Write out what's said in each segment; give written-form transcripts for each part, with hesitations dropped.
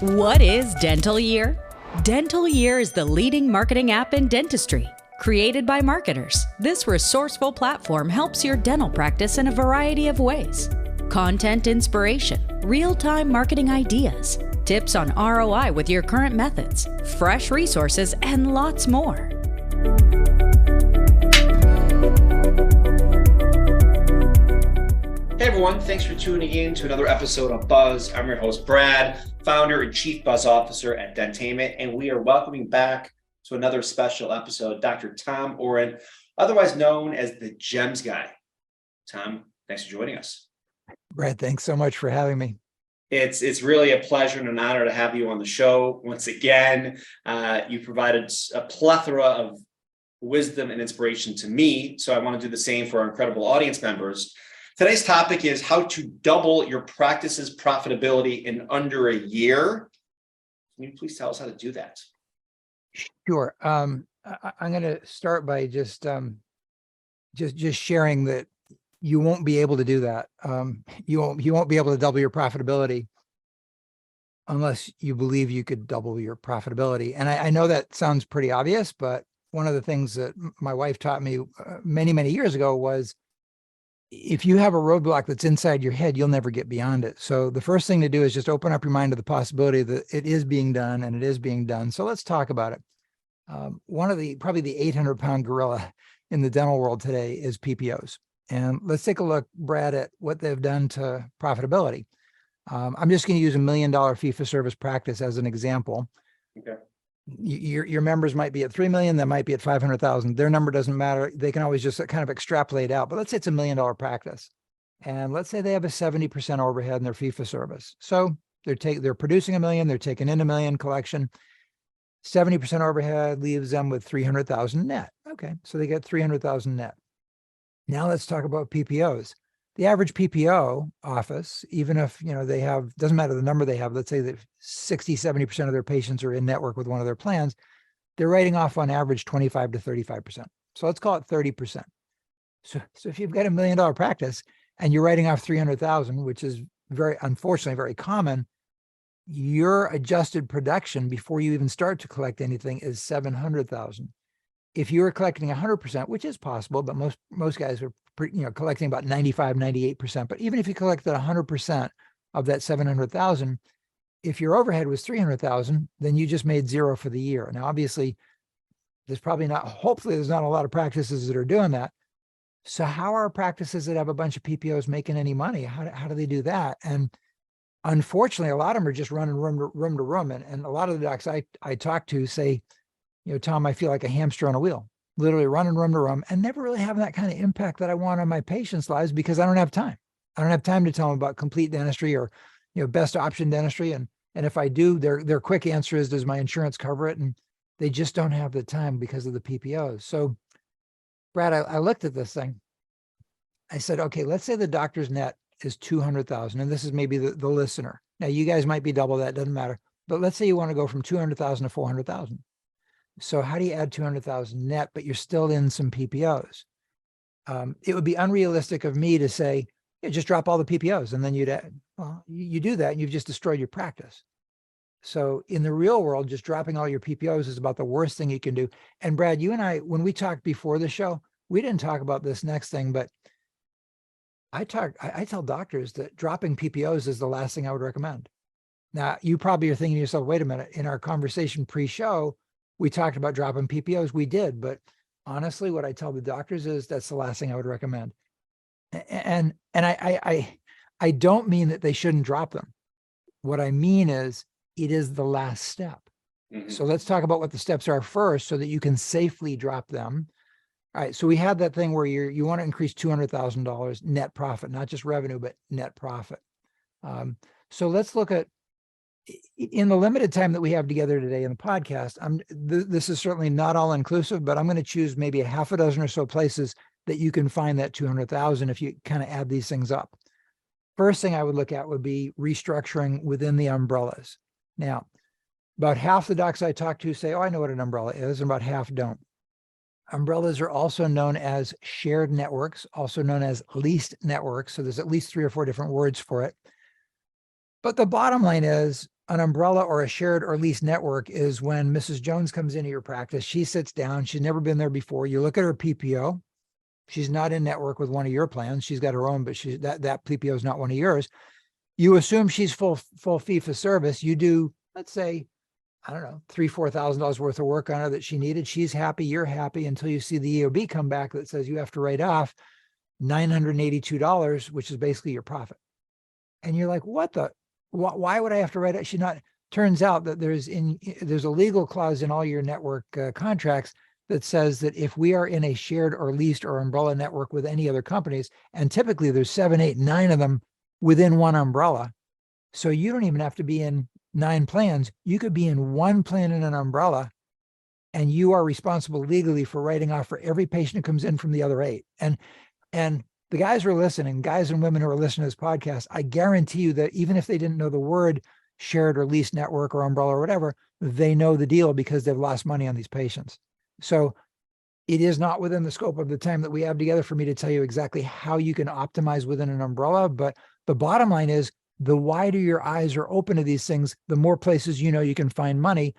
What is Dental Year? Dental Year is the leading marketing app in dentistry. Created by marketers, this resourceful platform helps your dental practice in a variety of ways. Content inspiration, real-time marketing ideas, tips on ROI with your current methods, fresh resources, and lots more. Hey everyone, thanks for tuning in to another episode of Buzz. I'm your host, Brad, founder and chief buzz officer at Dentainment, and we are welcoming back to another special episode, Dr. Tom Orent, otherwise known as the GEMS guy. Tom, thanks for joining us. Brad, thanks so much for having me. It's really a pleasure and an honor to have you on the show once again. You provided a plethora of wisdom and inspiration to me, so I want to do the same for our incredible audience members. Today's topic is how to double your practice's profitability in under a year. Can you please tell us how to do that? Sure. I'm going to start by just sharing that you won't be able to do that. You won't be able to double your profitability unless you believe you could double your profitability. And I know that sounds pretty obvious, but one of the things that my wife taught me many, many years ago was, if you have a roadblock that's inside your head, you'll never get beyond it. So the first thing to do is just open up your mind to the possibility that it is being done, and it is being done. So let's talk about it. Probably the 800-pound gorilla in the dental world today is PPOs. And let's take a look, Brad, at what they've done to profitability. I'm just going to use $1 million fee-for-service practice as an example. Okay. Your members might be at 3 million, they might be at 500,000. Their number doesn't matter. They can always just kind of extrapolate out. But let's say it's $1 million practice, and let's say they have a 70% overhead in their fee for service. So they're producing $1 million, they're taking in $1 million collection. 70% overhead leaves them with 300,000 net. Okay, so they get 300,000 net. Now let's talk about PPOs. The average PPO office, even if, they have, doesn't matter the number they have, let's say that 60, 70% of their patients are in network with one of their plans, they're writing off on average 25 to 35%. So let's call it 30%. So if you've got $1 million practice and you're writing off 300,000, which is unfortunately very common, your adjusted production before you even start to collect anything is 700,000. If you were collecting 100%, which is possible, but most guys are collecting about 95, 98%. But even if you collected 100% of that 700,000, if your overhead was 300,000, then you just made zero for the year. Now, obviously, hopefully there's not a lot of practices that are doing that. So how are practices that have a bunch of PPOs making any money? How do they do that? And unfortunately, a lot of them are just running room to room. And a lot of the docs I talk to say, Tom, I feel like a hamster on a wheel, literally running room to room and never really having that kind of impact that I want on my patients' lives because I don't have time. I don't have time to tell them about complete dentistry or, best option dentistry. And if I do, their quick answer is, does my insurance cover it? And they just don't have the time because of the PPOs. So Brad, I looked at this thing. I said, okay, let's say the doctor's net is 200,000. And this is maybe the listener. Now you guys might be double that, doesn't matter. But let's say you want to go from 200,000 to 400,000. So how do you add 200,000 net, but you're still in some PPOs? It would be unrealistic of me to say, just drop all the PPOs and then you'd add. Well, you do that and you've just destroyed your practice. So in the real world, just dropping all your PPOs is about the worst thing you can do. And Brad, you and I, when we talked before the show, we didn't talk about this next thing, but I tell doctors that dropping PPOs is the last thing I would recommend. Now, you probably are thinking to yourself, wait a minute, in our conversation pre-show, we talked about dropping PPOs. We did, but honestly, what I tell the doctors is that's the last thing I would recommend. And I don't mean that they shouldn't drop them. What I mean is it is the last step. Mm-hmm. So let's talk about what the steps are first so that you can safely drop them. All right. So we had that thing where you want to increase $200,000 net profit, not just revenue, but net profit. So let's look at, in the limited time that we have together today in the podcast, this is certainly not all inclusive, but I'm going to choose maybe a half a dozen or so places that you can find that 200,000 if you kind of add these things up. First thing I would look at would be restructuring within the umbrellas. Now, about half the docs I talk to say, oh, I know what an umbrella is, and about half don't. Umbrellas are also known as shared networks, also known as leased networks. So there's at least 3 or 4 different words for it. But the bottom line is an umbrella or a shared or leased network is when Mrs. Jones comes into your practice. She sits down. She's never been there before. You look at her PPO. She's not in network with one of your plans. She's got her own, but that PPO is not one of yours. You assume she's full fee for service. You do, let's say, I don't know, $3,000-4,000 worth of work on her that she needed. She's happy. You're happy until you see the EOB come back that says you have to write off $982, which is basically your profit. And you're like, why would I have to write it? She's not. Turns out that there's a legal clause in all your network contracts that says that if we are in a shared or leased or umbrella network with any other companies, and typically there's 7, 8, 9 of them within one umbrella. So you don't even have to be in 9 plans. You could be in one plan in an umbrella, and you are responsible legally for writing off for every patient who comes in from the other 8. And the guys who are listening, guys and women who are listening to this podcast, I guarantee you that even if they didn't know the word shared or leased network or umbrella or whatever, they know the deal because they've lost money on these patients. So it is not within the scope of the time that we have together for me to tell you exactly how you can optimize within an umbrella. But the bottom line is, the wider your eyes are open to these things, the more places you know you can find money.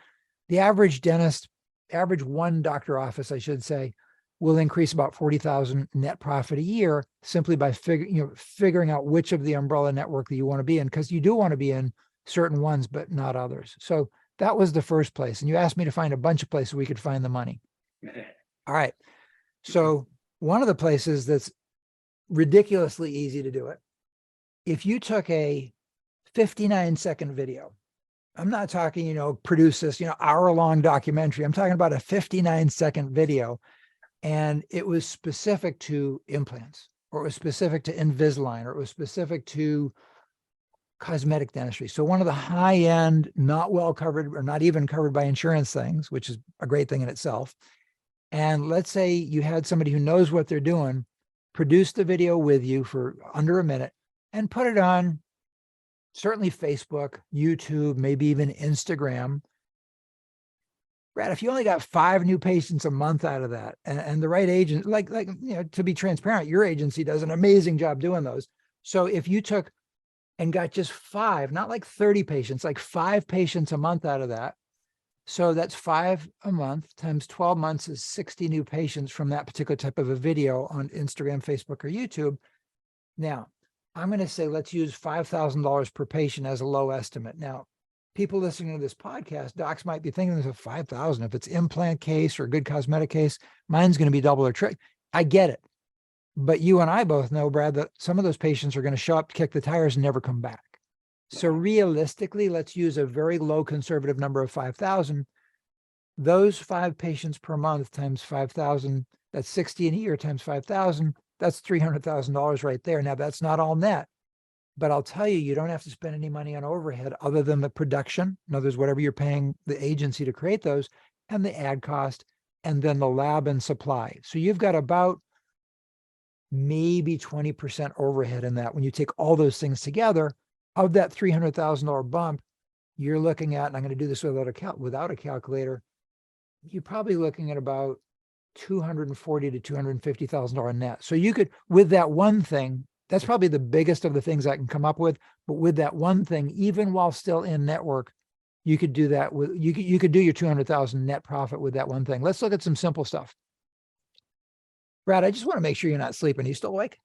The average dentist, average one doctor office, I should say, will increase about 40,000 net profit a year simply by figuring out which of the umbrella network that you want to be in, because you do want to be in certain ones, but not others. So that was the first place. And you asked me to find a bunch of places we could find the money. All right. So one of the places that's ridiculously easy to do it, if you took a 59-second video, I'm not talking, produce this, hour-long documentary. I'm talking about a 59-second video, and it was specific to implants, or it was specific to Invisalign, or it was specific to cosmetic dentistry. So one of the high-end, not well covered, or not even covered by insurance things, which is a great thing in itself. And let's say you had somebody who knows what they're doing, produce the video with you for under a minute, and put it on certainly Facebook, YouTube, maybe even Instagram. Brad, if you only got 5 new patients a month out of that, and the right agent, to be transparent, your agency does an amazing job doing those. So if you took and got just 5, not like 30 patients, like 5 patients a month out of that, so that's 5 a month times 12 months is 60 new patients from that particular type of a video on Instagram, Facebook, or YouTube. Now, I'm going to say, let's use $5,000 per patient as a low estimate. Now, people listening to this podcast, docs might be thinking this is $5,000. If it's implant case or a good cosmetic case, mine's going to be double or triple. I get it. But you and I both know, Brad, that some of those patients are going to show up, kick the tires, and never come back. So realistically, let's use a very low conservative number of 5,000. Those 5 patients per month times 5,000, that's 60 in a year times 5,000. That's $300,000 right there. Now, that's not all net, but I'll tell you, you don't have to spend any money on overhead other than the production. In other words, whatever you're paying the agency to create those, and the ad cost, and then the lab and supply. So you've got about maybe 20% overhead in that. When you take all those things together, of that $300,000 bump, you're looking at, and I'm going to do this without a calculator, you're probably looking at about $240,000 to $250,000 net. So you could, with that one thing, that's probably the biggest of the things I can come up with. But with that one thing, even while still in network, you could do that with, you could do your 200,000 net profit with that one thing. Let's look at some simple stuff. Brad, I just want to make sure you're not sleeping. Are you still awake?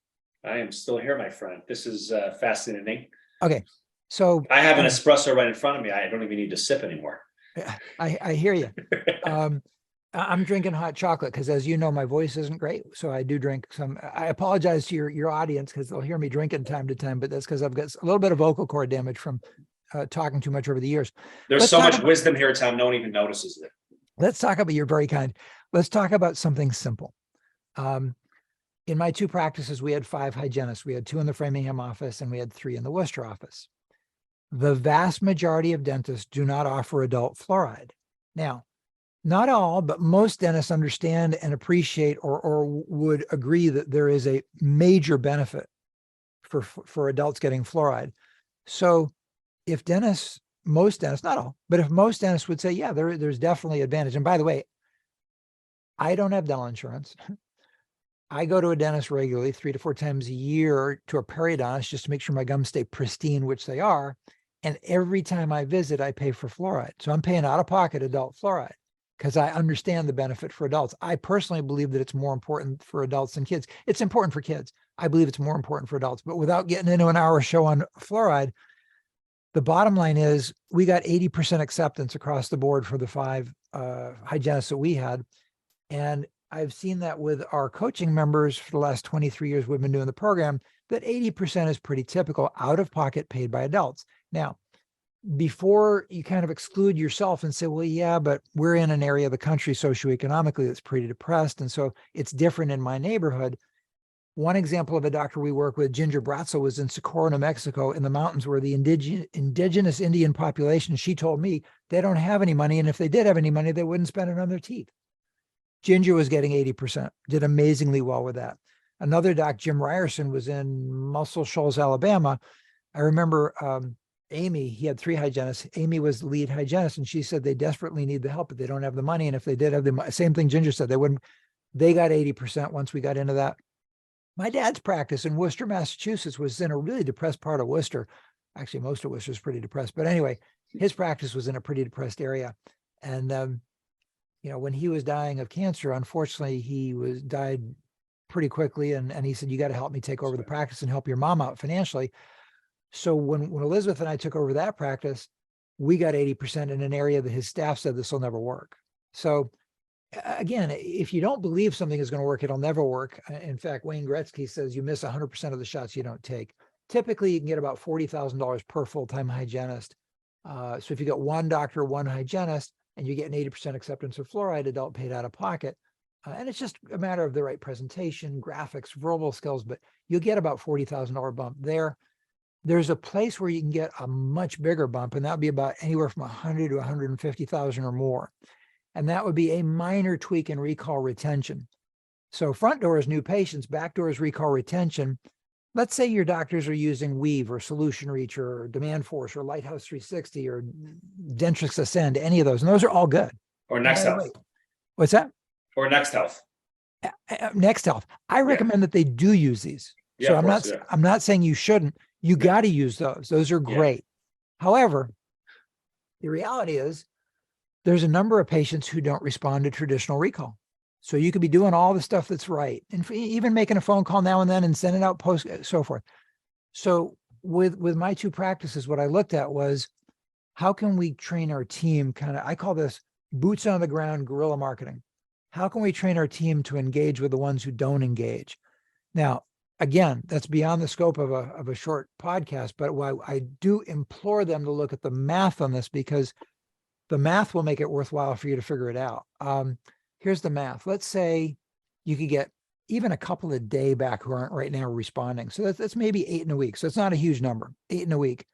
I am still here, my friend. This is fascinating. Okay. So I have an espresso right in front of me. I don't even need to sip anymore. I hear you. I'm drinking hot chocolate because, as you know, my voice isn't great. So I do drink some. I apologize to your audience because they'll hear me drinking time to time, but that's because I've got a little bit of vocal cord damage from talking too much over the years. There's so much wisdom here, Tom. No one even notices it. Let's talk about, you're very kind. Let's talk about something simple. In my 2 practices, we had 5 hygienists. We had 2 in the Framingham office and we had 3 in the Worcester office. The vast majority of dentists do not offer adult fluoride. Now, not all, but most dentists understand and appreciate or would agree that there is a major benefit for adults getting fluoride. So if dentists, most dentists, not all, but if most dentists would say, yeah, there's definitely advantage. And by the way, I don't have dental insurance. I go to a dentist regularly 3 to 4 times a year to a periodontist just to make sure my gums stay pristine, which they are. And every time I visit, I pay for fluoride. So I'm paying out of pocket adult fluoride because I understand the benefit for adults. I personally believe that it's more important for adults than kids. It's important for kids. I believe it's more important for adults, but without getting into an hour show on fluoride, the bottom line is we got 80% acceptance across the board for the 5 hygienists that we had. And I've seen that with our coaching members for the last 23 years we've been doing the program, that 80% is pretty typical out of pocket paid by adults. Now, before you kind of exclude yourself and say, well, yeah, but we're in an area of the country socioeconomically that's pretty depressed. And so it's different in my neighborhood. One example of a doctor we work with, Ginger Bratzel, was in Socorro, New Mexico, in the mountains where the indigenous Indian population, she told me they don't have any money. And if they did have any money, they wouldn't spend it on their teeth. Ginger was getting 80%, did amazingly well with that. Another doc, Jim Ryerson, was in Muscle Shoals, Alabama. I remember Amy, he had 3 hygienists. Amy was the lead hygienist, and she said they desperately need the help, but they don't have the money. And if they did have the same thing Ginger said, they wouldn't. They got 80% once we got into that. My dad's practice in Worcester, Massachusetts was in a really depressed part of Worcester. Actually, most of Worcester is pretty depressed. But anyway, his practice was in a pretty depressed area. And, when he was dying of cancer, unfortunately, he died pretty quickly. And he said, you got to help me take over the practice and help your mom out financially. So when Elizabeth and I took over that practice, we got 80% in an area that his staff said this will never work. So again, if you don't believe something is going to work, it'll never work. In fact, Wayne Gretzky says you miss 100% of the shots you don't take. Typically, you can get about $40,000 per full-time hygienist. So if you got 1 doctor, 1 hygienist, and you get an 80% acceptance of fluoride, adult paid out of pocket, and it's just a matter of the right presentation, graphics, verbal skills, but you'll get about $40,000 bump there. There's a place where you can get a much bigger bump, and that would be about anywhere from 100 to 150,000 or more. And that would be a minor tweak in recall retention. So front door is new patients, back door is recall retention. Let's say your doctors are using Weave or Solution Reach or Demand Force or Lighthouse 360 or Dentrix Ascend, any of those. And those are all good. Or Next Health. What's that? Or Next Health. Next Health. I recommend that they do use these. Yeah, so I'm not saying you shouldn't. You got to use those. Those are great. However, the reality is there's a number of patients who don't respond to traditional recall. So you could be doing all the stuff that's right, and even making a phone call now and then and sending out posts, so forth. So with my 2 practices, what I looked at was how can we train our team I call this boots on the ground guerrilla marketing. How can we train our team to engage with the ones who don't engage? Now, again, that's beyond the scope of a short podcast, but I do implore them to look at the math on this, because the math will make it worthwhile for you to figure it out. Here's the math. Let's say you could get even a couple a day back who aren't right now responding. So that's maybe 8 in a week. So it's not a huge number, 8 in a week.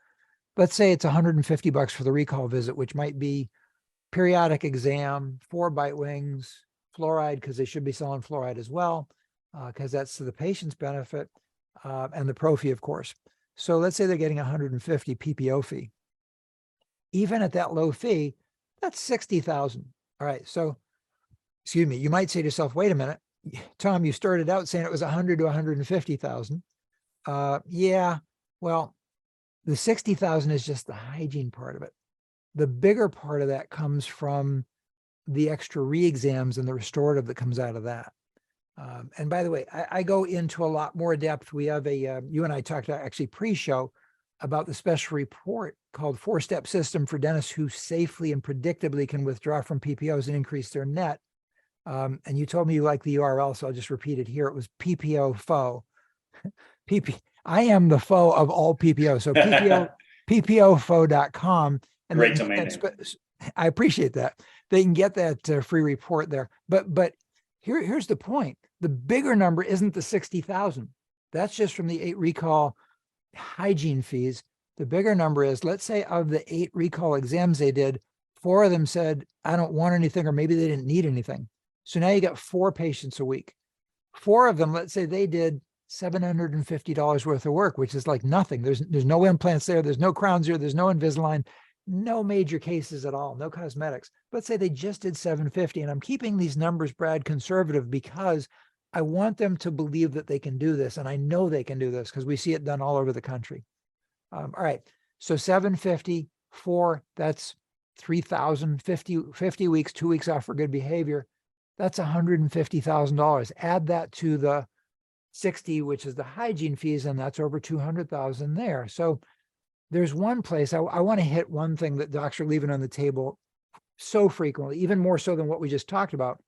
Let's say it's $150 for the recall visit, which might be periodic exam, 4 bite wings, fluoride, because they should be selling fluoride as well, because that's to the patient's benefit, and the pro fee, of course. So let's say they're getting $150 PPO fee. Even at that low fee, that's $60,000. All right. So, excuse me, you might say to yourself, wait a minute, Tom, you started out saying it was $100,000 to $150,000. Yeah, well, the $60,000 is just the hygiene part of it. The bigger part of that comes from the extra re-exams and the restorative that comes out of that. And by the way, I go into a lot more depth. We have you and I talked actually pre-show about the special report called 4-Step System for Dentists Who Safely and Predictably Can Withdraw from PPOs and Increase Their Net. And you told me you like the URL, so I'll just repeat it here. It was PPO foe. I am the foe of all PPO. So PPOfoe.com. And great domain name. I appreciate that. They can get that free report there. But here's the point. The bigger number isn't the 60,000. That's just from the 8 recall hygiene fees. The bigger number is, let's say of the 8 recall exams they did, 4 of them said, I don't want anything, or maybe they didn't need anything. So now you got 4 patients a week. 4 of them, let's say they did $750 worth of work, which is like nothing. There's no implants there. There's no crowns there. There's no Invisalign, no major cases at all, no cosmetics. Let's say they just did $750. And I'm keeping these numbers, Brad, conservative, because I want them to believe that they can do this. And I know they can do this because we see it done all over the country. All right. So 750, 4, that's 3,000, 50 weeks, 2 weeks off for good behavior. That's $150,000. Add that to the 60, which is the hygiene fees, and that's over 200,000 there. So there's one place I want to hit one thing that docs are leaving on the table so frequently, even more so than what we just talked about.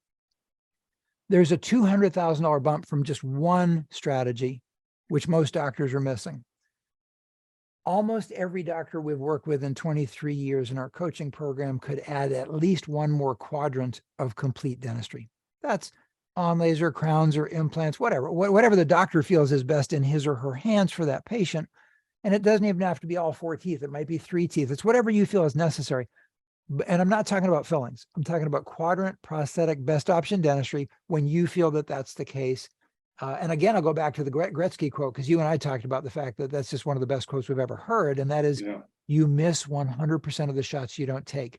There's a $200,000 bump from just one strategy, which most doctors are missing. Almost every doctor we've worked with in 23 years in our coaching program could add at least one more quadrant of complete dentistry. That's on laser, crowns, or implants, whatever the doctor feels is best in his or her hands for that patient. And it doesn't even have to be all 4 teeth. It might be 3 teeth. It's whatever you feel is necessary. And I'm not talking about fillings. I'm talking about quadrant prosthetic best option dentistry when you feel that that's the case. And again, I'll go back to the Gretzky quote, because you and I talked about the fact that that's just one of the best quotes we've ever heard. And that is, you miss 100% of the shots you don't take.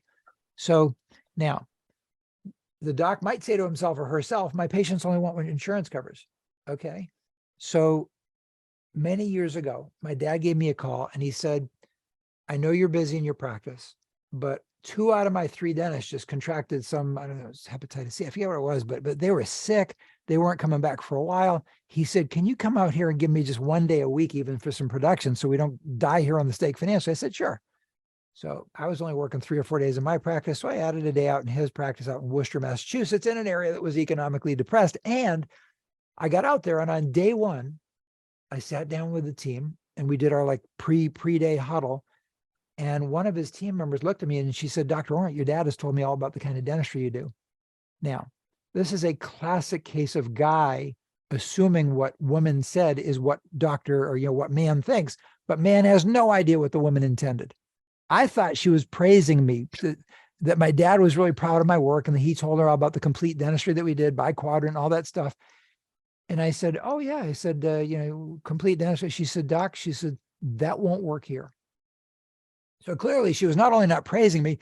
So now the doc might say to himself or herself, my patients only want what insurance covers. Okay. So many years ago, my dad gave me a call and he said, I know you're busy in your practice, but 2 out of my 3 dentists just contracted some, I don't know, hepatitis C. I forget what it was, but they were sick. They weren't coming back for a while. He said, can you come out here and give me just 1 day a week, even for some production, so we don't die here on the stake financially? I said, sure. So I was only working 3 or 4 days in my practice. So I added a day out in his practice out in Worcester, Massachusetts, in an area that was economically depressed. And I got out there, and on day 1, I sat down with the team and we did our like pre-day huddle. And one of his team members looked at me and she said, Dr. Orent, your dad has told me all about the kind of dentistry you do. Now, this is a classic case of guy assuming what woman said is what doctor or, what man thinks, but man has no idea what the woman intended. I thought she was praising me, that my dad was really proud of my work and that he told her all about the complete dentistry that we did by quadrant, all that stuff. And I said, oh yeah. I said, complete dentistry. She said, Doc, she said, that won't work here. So clearly she was not only not praising me,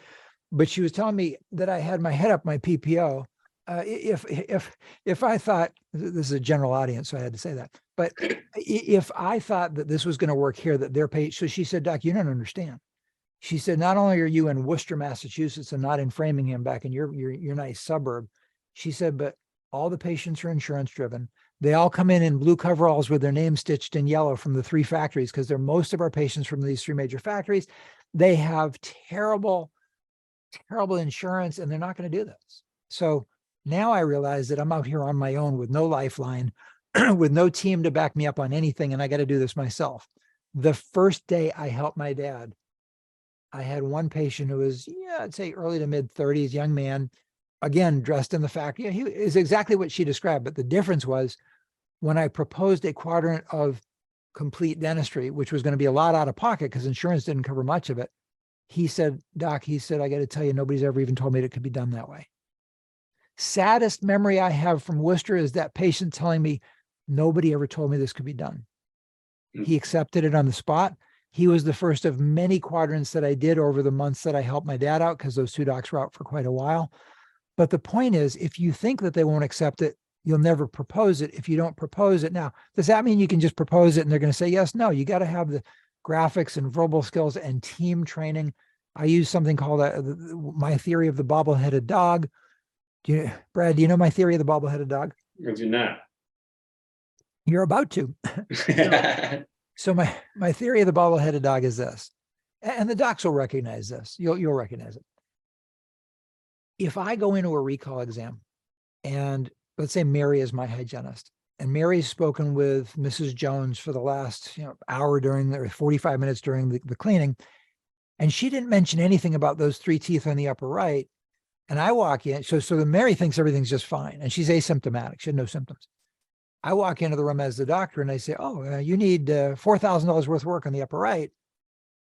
but she was telling me that I had my head up my PPO. If I thought, this is a general audience, so I had to say that, but if I thought that this was going to work here, that they're paid. So she said, Doc, you don't understand. She said, not only are you in Worcester, Massachusetts and not in Framingham back in your nice suburb, she said, but all the patients are insurance driven. They all come in blue coveralls with their names stitched in yellow from the 3 factories, because they're most of our patients from these 3 major factories. They have terrible insurance and they're not going to do this. So now I realize that I'm out here on my own with no lifeline, with no team to back me up on anything. And I got to do this myself. The first day I helped my dad, I had one patient who was, I'd say early to mid 30s, young man, again, dressed in the factory. He is exactly what she described. But the difference was when I proposed a quadrant of complete dentistry, which was going to be a lot out of pocket because insurance didn't cover much of it. He said, Doc, he said, I got to tell you, nobody's ever even told me that it could be done that way. Saddest memory I have from Worcester is that patient telling me, nobody ever told me this could be done. He accepted it on the spot. He was the first of many quadrants that I did over the months that I helped my dad out, because those 2 docs were out for quite a while. But the point is, if you think that they won't accept it, you'll never propose it if you don't propose it. Now, does that mean you can just propose it and they're going to say yes? No, you got to have the graphics and verbal skills and team training. I use something called my theory of the bobbleheaded dog. Brad, do you know my theory of the bobbleheaded dog? I do not. You're about to. So my theory of the bobbleheaded dog is this, and the docs will recognize this. You'll recognize it. If I go into a recall exam and let's say Mary is my hygienist, and Mary's spoken with Mrs. Jones for the last hour or 45 minutes during the cleaning, and she didn't mention anything about those 3 teeth on the upper right, and I walk in, so the Mary thinks everything's just fine, and she's asymptomatic. She had no symptoms. I walk into the room as the doctor, and I say, you need $4,000 worth of work on the upper right.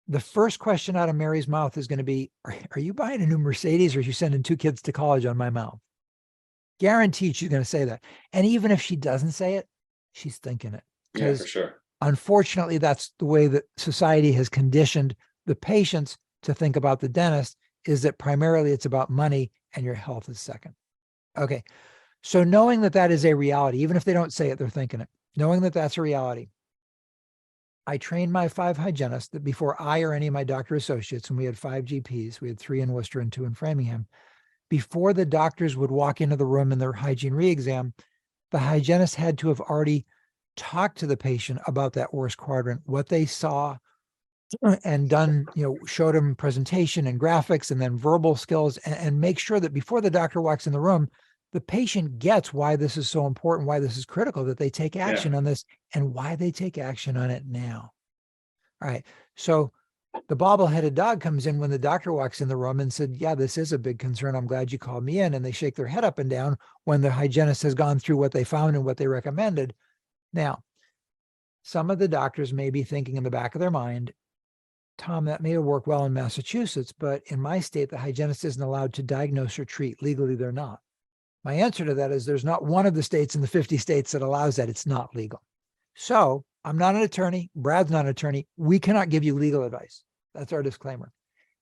The first question out of Mary's mouth is going to be, are you buying a new Mercedes, or are you sending 2 kids to college on my mouth? Guaranteed she's going to say that. And even if she doesn't say it, she's thinking it. Yeah, for sure. Unfortunately, that's the way that society has conditioned the patients to think about the dentist, is that primarily it's about money and your health is second. Okay. So knowing that that is a reality, even if they don't say it, they're thinking it. Knowing that that's a reality, I trained my 5 hygienists that before I or any of my doctor associates, and we had 5 GPs, we had 3 in Worcester and 2 in Framingham, before the doctors would walk into the room in their hygiene re-exam, the hygienist had to have already talked to the patient about that worst quadrant, what they saw, and done, showed them presentation and graphics and then verbal skills, and make sure that before the doctor walks in the room, the patient gets why this is so important, why this is critical, that they take action on this, and why they take action on it now. All right. So the bobble-headed dog comes in when the doctor walks in the room and said, yeah, this is a big concern. I'm glad you called me in. And they shake their head up and down when the hygienist has gone through what they found and what they recommended. Now, some of the doctors may be thinking in the back of their mind, Tom, that may have worked well in Massachusetts, but in my state, the hygienist isn't allowed to diagnose or treat. Legally, they're not. My answer to that is there's not one of the states in the 50 states that allows that. It's not legal. So I'm not an attorney. Brad's not an attorney. We cannot give you legal advice. That's our disclaimer.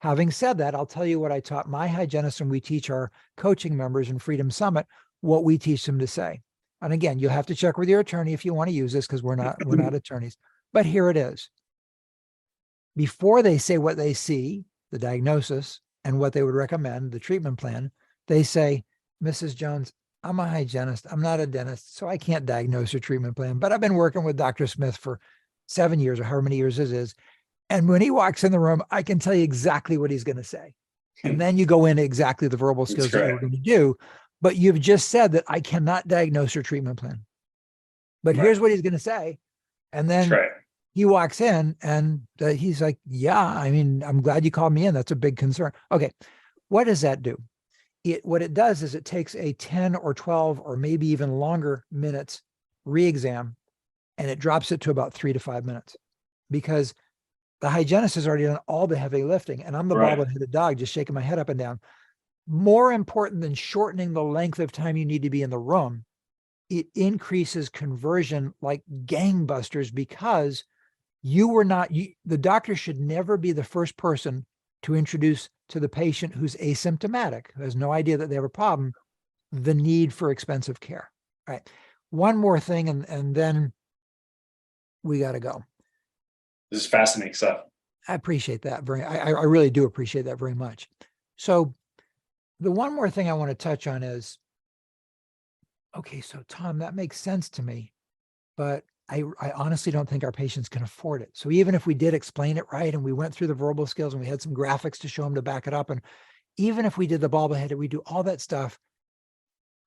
Having said that, I'll tell you what I taught my hygienists when we teach our coaching members in Freedom Summit, what we teach them to say. And again, you'll have to check with your attorney if you want to use this, because we're not attorneys. But here it is. Before they say what they see, the diagnosis, and what they would recommend, the treatment plan, they say, Mrs. Jones, I'm a hygienist. I'm not a dentist, so I can't diagnose your treatment plan. But I've been working with Dr. Smith for 7 years or however many years it is. And when he walks in the room, I can tell you exactly what he's going to say. And then you go into exactly the verbal skills that you're going to do. But you've just said that I cannot diagnose your treatment plan. But here's what he's going to say. And then he walks in and he's like, yeah, I mean, I'm glad you called me in. That's a big concern. Okay. What does that do? What it does is it takes a 10 or 12 or maybe even longer minutes re-exam, and it drops it to about 3 to 5 minutes, because the hygienist has already done all the heavy lifting, and I'm the bobble-headed dog just shaking my head up and down. More important than shortening the length of time you need to be in the room, it increases conversion like gangbusters, because the doctor should never be the first person to introduce to the patient who's asymptomatic, who has no idea that they have a problem, the need for expensive care. All right. One more thing, and then we got to go. This is fascinating stuff. I appreciate that I really do appreciate that very much. So the one more thing I want to touch on is, okay, so Tom, that makes sense to me, but I honestly don't think our patients can afford it. So even if we did explain it right, and we went through the verbal skills and we had some graphics to show them to back it up, and even if we did the bobblehead and we do all that stuff,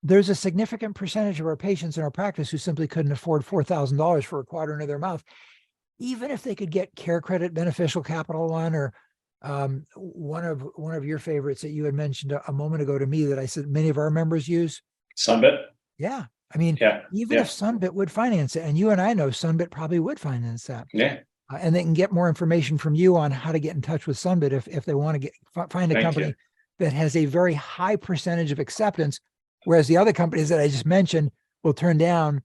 there's a significant percentage of our patients in our practice who simply couldn't afford $4,000 for a quadrant of their mouth, even if they could get Care Credit, Beneficial Capital One, or one of your favorites that you had mentioned a moment ago to me that I said many of our members use. Sunbit. Yeah. I mean, even if Sunbit would finance it, and you and I know Sunbit probably would finance that. Yeah. And they can get more information from you on how to get in touch with Sunbit if they want to find a company that has a very high percentage of acceptance, whereas the other companies that I just mentioned will turn down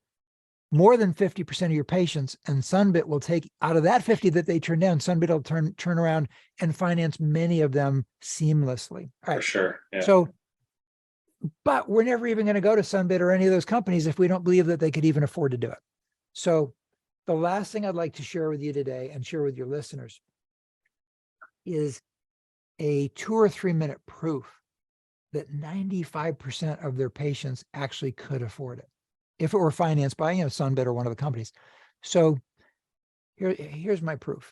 more than 50% of your patients, and Sunbit will take out of that 50 that they turn down, Sunbit will turn around and finance many of them seamlessly. All right. For sure. Yeah. So, but we're never even going to go to Sunbit or any of those companies if we don't believe that they could even afford to do it. So the last thing I'd like to share with you today and share with your listeners is a 2 or 3 minute proof that 95% of their patients actually could afford it if it were financed by, Sunbit or one of the companies. So here's my proof.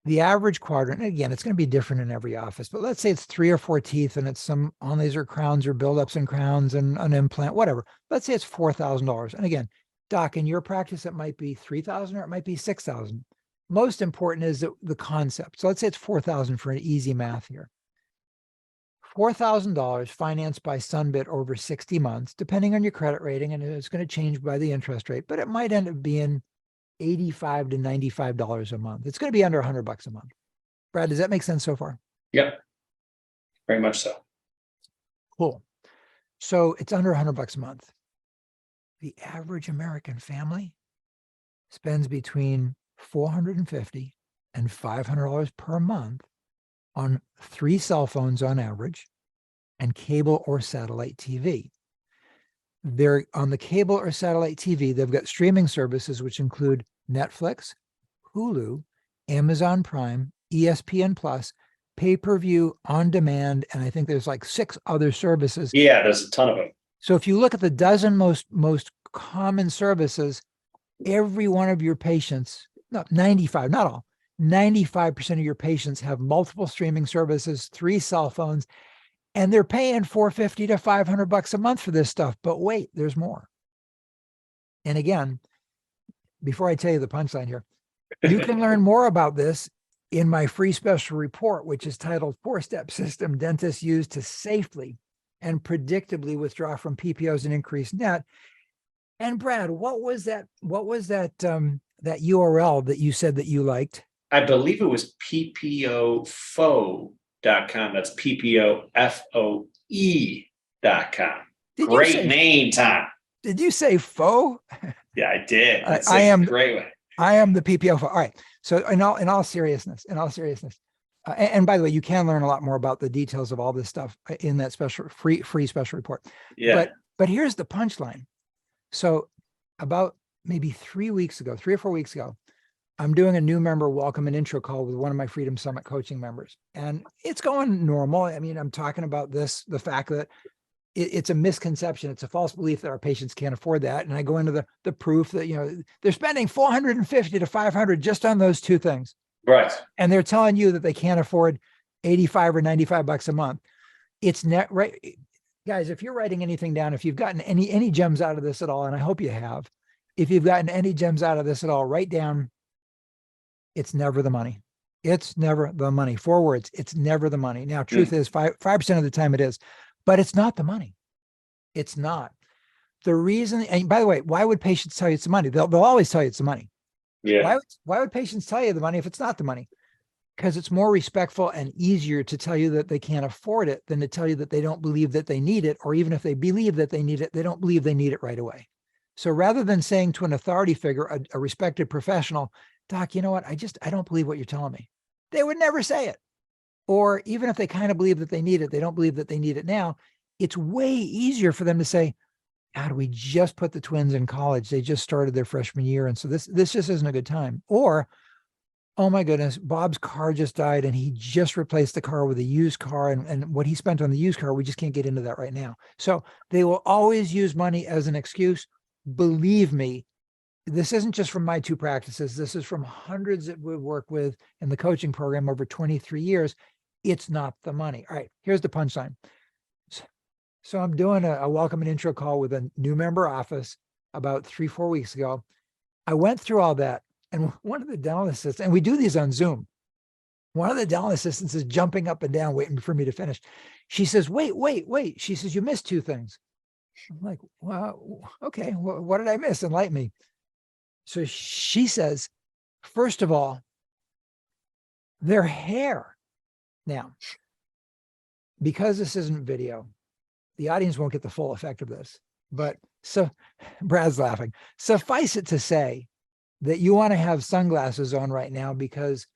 The average quadrant, and again, it's going to be different in every office, but let's say it's 3 or 4 teeth and it's some onlays or crowns or buildups and crowns and an implant, whatever. Let's say it's $4,000. And again, doc, in your practice, it might be $3,000 or it might be $6,000. Most important is the concept. So let's say it's $4,000 for an easy math here. $4,000 financed by Sunbit over 60 months, depending on your credit rating, and it's going to change by the interest rate, but it might end up being $85 to $95 a month. It's going to be under $100 a month. Brad, does that make sense so far? Yep. Very much so. Cool. So it's under $100 a month. The average American family spends between $450 and $500 per month on 3 cell phones on average and cable or satellite TV. They're on the cable or satellite TV. They've got streaming services, which include Netflix, Hulu, Amazon Prime, ESPN Plus, pay-per-view, on demand, and I think there's like 6 other services. Yeah, there's a ton of them. So if you look at the dozen most common services, every one of your patients, not 95, not all, 95% of your patients have multiple streaming services, 3 cell phones, and they're paying $450 to $500 a month for this stuff. But wait, there's more. And again, before I tell you the punchline here, you can learn more about this in my free special report, which is titled 4-Step System Dentists Use to Safely and Predictably Withdraw from PPOs and Increase Net. And Brad, what was that that URL that you said that you liked? I believe it was ppofo.com. That's PPOFOE.com. Great name, Tom. Did you say faux? Yeah, I did. That's I am great way. I am the PPO. All right. So in all seriousness, and by the way, you can learn a lot more about the details of all this stuff in that special free special report. Yeah. But here's the punchline. So about maybe 3 or 4 weeks ago, I'm doing a new member welcome and intro call with one of my Freedom Summit coaching members, and it's going normal. I mean, I'm talking about the fact that it's a misconception. It's a false belief that our patients can't afford that. And I go into the proof that, they're spending $450 to $500 just on those 2 things. Right. And they're telling you that they can't afford $85 or $95 a month. It's net right. Guys, if you're writing anything down, if you've gotten any gems out of this at all, and I hope you have, if you've gotten any gems out of this at all, write down, it's never the money. It's never the money. 4 words. It's never the money. Now, truth is 5% of the time it is. But it's not the money. It's not. The reason, and by the way, why would patients tell you it's the money? They'll always tell you it's the money. Yeah. Why would patients tell you the money if it's not the money? Because it's more respectful and easier to tell you that they can't afford it than to tell you that they don't believe that they need it, or even if they believe that they need it, they don't believe they need it right away. So rather than saying to an authority figure, a respected professional, Doc, you know what? I don't believe what you're telling me. They would never say it. Or even if they kind of believe that they need it, they don't believe that they need it now. It's way easier for them to say, God, we just put the twins in college. They just started their freshman year. And so this just isn't a good time. Or, oh my goodness, Bob's car just died and he just replaced the car with a used car. And what he spent on the used car, we just can't get into that right now. So they will always use money as an excuse. Believe me, this isn't just from my 2 practices. This is from hundreds that we work with in the coaching program over 23 years. It's not the money. All right, here's the punchline. So I'm doing a welcome and intro call with a new member office about 3 or 4 weeks ago. I went through all that, and one of the dental assistants, and we do these on Zoom, one of the dental assistants is jumping up and down waiting for me to finish. She says, wait. She says, you missed 2 things. I'm like, well, okay, what did I miss? Enlighten me. So she says, first of all, their hair. Now, because this isn't video, the audience won't get the full effect of this. But so Brad's laughing. Suffice it to say that you want to have sunglasses on right now because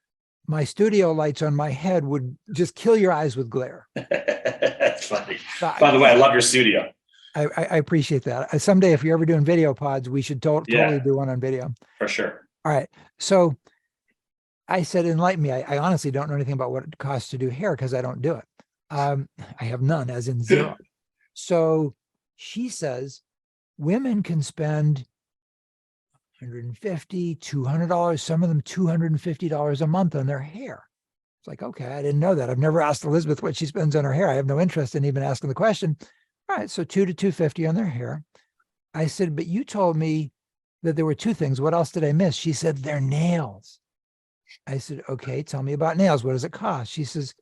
my studio lights on my head would just kill your eyes with glare. That's funny. By the way, I love your studio. I appreciate that. Someday, if you're ever doing video pods, we should totally do one on video. For sure. All right. So I said, enlighten me. I honestly don't know anything about what it costs to do hair because I don't do it. I have none, as in 0. So she says, women can spend $150, $200, some of them $250 a month on their hair. It's like, okay, I didn't know that. I've never asked Elizabeth what she spends on her hair. I have no interest in even asking the question. All right, so $200 to $250 on their hair. I said, but you told me that there were 2 things. What else did I miss? She said, their nails. I said, okay, tell me about nails. What does it cost? She says,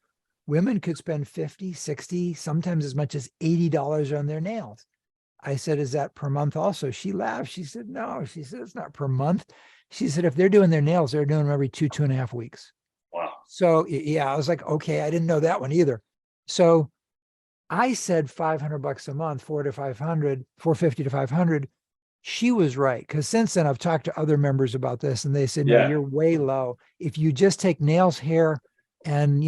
women could spend $50, $60, sometimes as much as $80 on their nails. I said, is that per month also? She laughed. She said, no. She said, it's not per month. She said, if they're doing their nails, they're doing them every 2.5 weeks. Wow. So yeah, I was like, okay, I didn't know that one either. So I said $500 a month, 450 to 500. She was right. Because since then I've talked to other members about this and they said, no, you're way low. If you just take nails, hair, and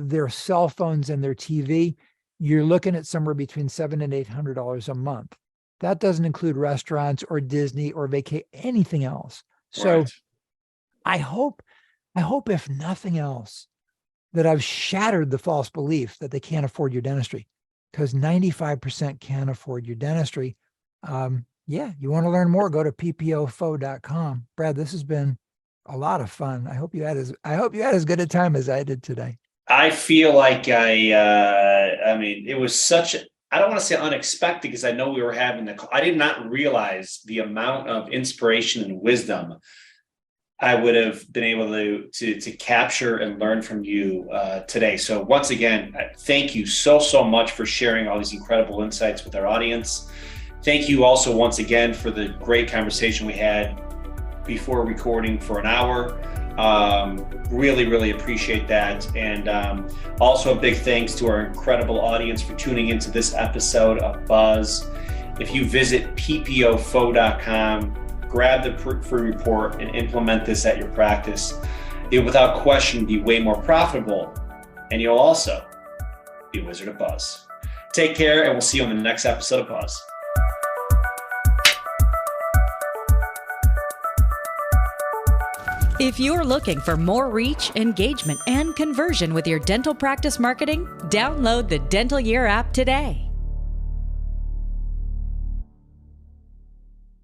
their cell phones and their TV, you're looking at somewhere between $700 and $800 a month. That doesn't include restaurants or Disney or anything else. So I hope if nothing else, that I've shattered the false belief that they can't afford your dentistry, because 95% can't afford your dentistry. You want to learn more, go to ppofo.com. Brad, this has been a lot of fun. I hope you had as good a time as I did today. I feel like it was such I don't want to say unexpected, because I know we were having I did not realize the amount of inspiration and wisdom I would have been able to capture and learn from you today. So once again, thank you so much for sharing all these incredible insights with our audience. Thank you also once again for the great conversation we had before recording for an hour. Really appreciate that. And also a big thanks to our incredible audience for tuning into this episode of Buzz. If you visit ppofo.com, grab the free report and implement this at your practice, you'll without question be way more profitable, and you'll also be a wizard of Buzz. Take care, and we'll see you on the next episode of Buzz. If you're looking for more reach, engagement, and conversion with your dental practice marketing, download the Dental Year app today.